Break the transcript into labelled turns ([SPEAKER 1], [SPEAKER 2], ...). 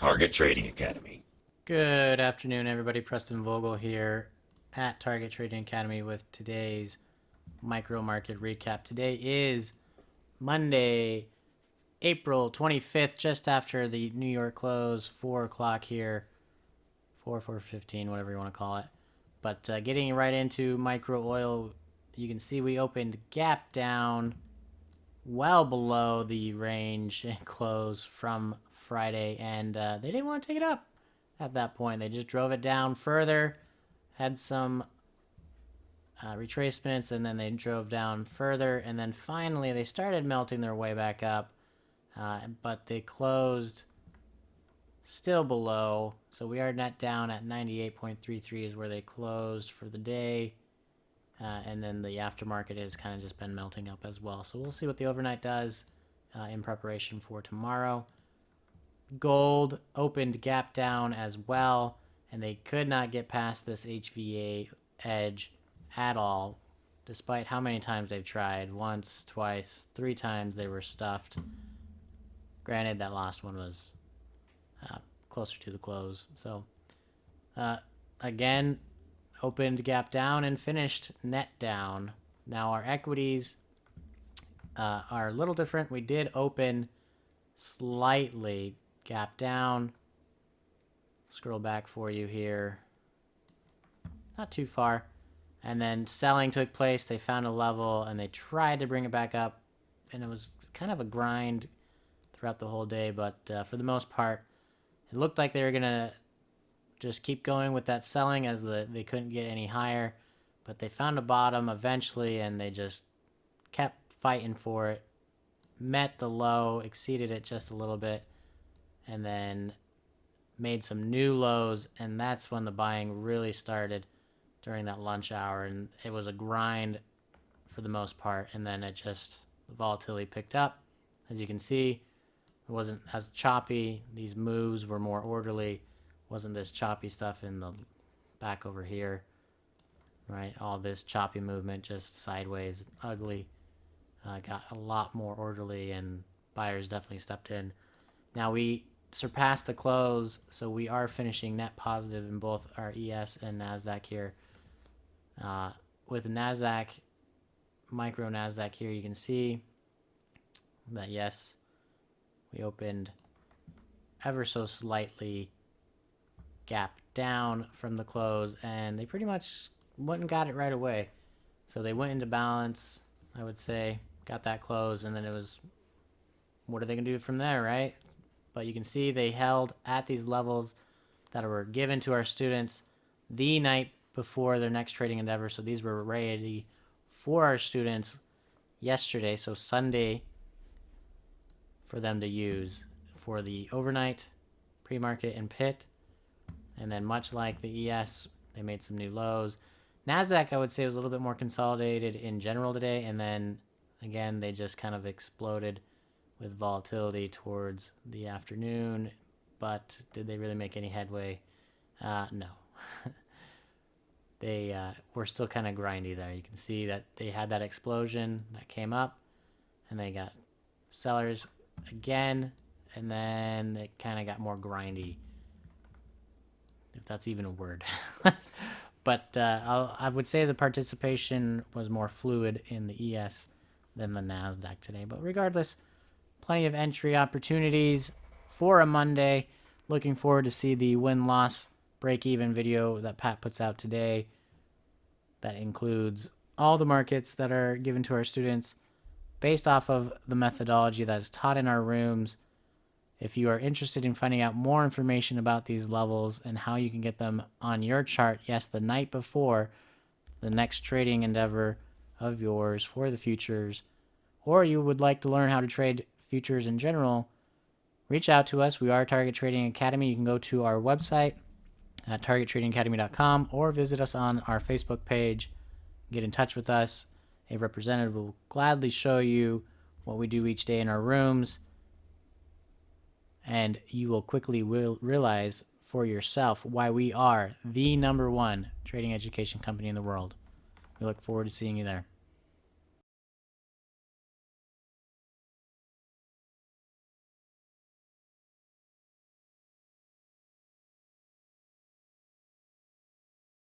[SPEAKER 1] Target Trading Academy.
[SPEAKER 2] Good afternoon, everybody. Preston Vogl here at Target Trading Academy with today's micro market recap. Today is Monday, April 25th, just after the New York close, 4 o'clock here, 4:15, whatever you want to call it. But getting right into micro oil, you can see we opened gap down well below the range and close from Friday, and they didn't want to take it up at that point. They just drove it down further, had some retracements, and then they drove down further, and then finally they started melting their way back up, but they closed still below. So we are net down at 98.33 is where they closed for the day. And then the aftermarket has kind of just been melting up as well. So we'll see what the overnight does in preparation for tomorrow. Gold opened gap down as well, and they could not get past this HVA edge at all, despite how many times they've tried. Once, twice, 3 times they were stuffed. Granted, that last one was closer to the close. So, again, opened gap down and finished net down. Now our equities are a little different. We did open slightly gap down. Scroll back for you here. Not too far. And then selling took place. They found a level and they tried to bring it back up. And it was kind of a grind throughout the whole day. But for the most part, it looked like they were going to just keep going with that selling as they couldn't get any higher. But they found a bottom eventually and they just kept fighting for it. Met the low, exceeded it just a little bit, and then made some new lows, and that's when the buying really started during that lunch hour, and it was a grind for the most part, and then the volatility picked up. As you can see, it wasn't as choppy. These moves were more orderly. Wasn't this choppy stuff in the back over here, right? All this choppy movement, just sideways, ugly. Got a lot more orderly, and buyers definitely stepped in. Now we surpassed the close, so we are finishing net positive in both our ES and Nasdaq here. With Nasdaq, micro Nasdaq here, you can see that yes, we opened ever so slightly gap down from the close, and they pretty much went and got it right away. So they went into balance, I would say, got that close, and then it was, what are they going to do from there, right? But you can see they held at these levels that were given to our students the night before their next trading endeavor. So these were ready for our students yesterday, so Sunday, for them to use for the overnight, pre-market, and pit. And then much like the ES, they made some new lows. Nasdaq, I would say, was a little bit more consolidated in general today, and then again they just kind of exploded with volatility towards the afternoon. But did they really make any headway? No. They were still kind of grindy there. You can see that they had that explosion that came up, and they got sellers again, and then it kind of got more grindy, if that's even a word. But I would say the participation was more fluid in the ES than the Nasdaq today. But regardless, plenty of entry opportunities for a Monday. Looking forward to see the win-loss break-even video that Pat puts out today. That includes all the markets that are given to our students based off of the methodology that is taught in our rooms. If you are interested in finding out more information about these levels and how you can get them on your chart, yes, the night before the next trading endeavor of yours for the futures, or you would like to learn how to trade futures in general, reach out to us. We are Target Trading Academy. You can go to our website at targettradingacademy.com or visit us on our Facebook page. Get in touch with us. A representative will gladly show you what we do each day in our rooms, and you will quickly realize for yourself why we are the #1 trading education company in the world. We look forward to seeing you there.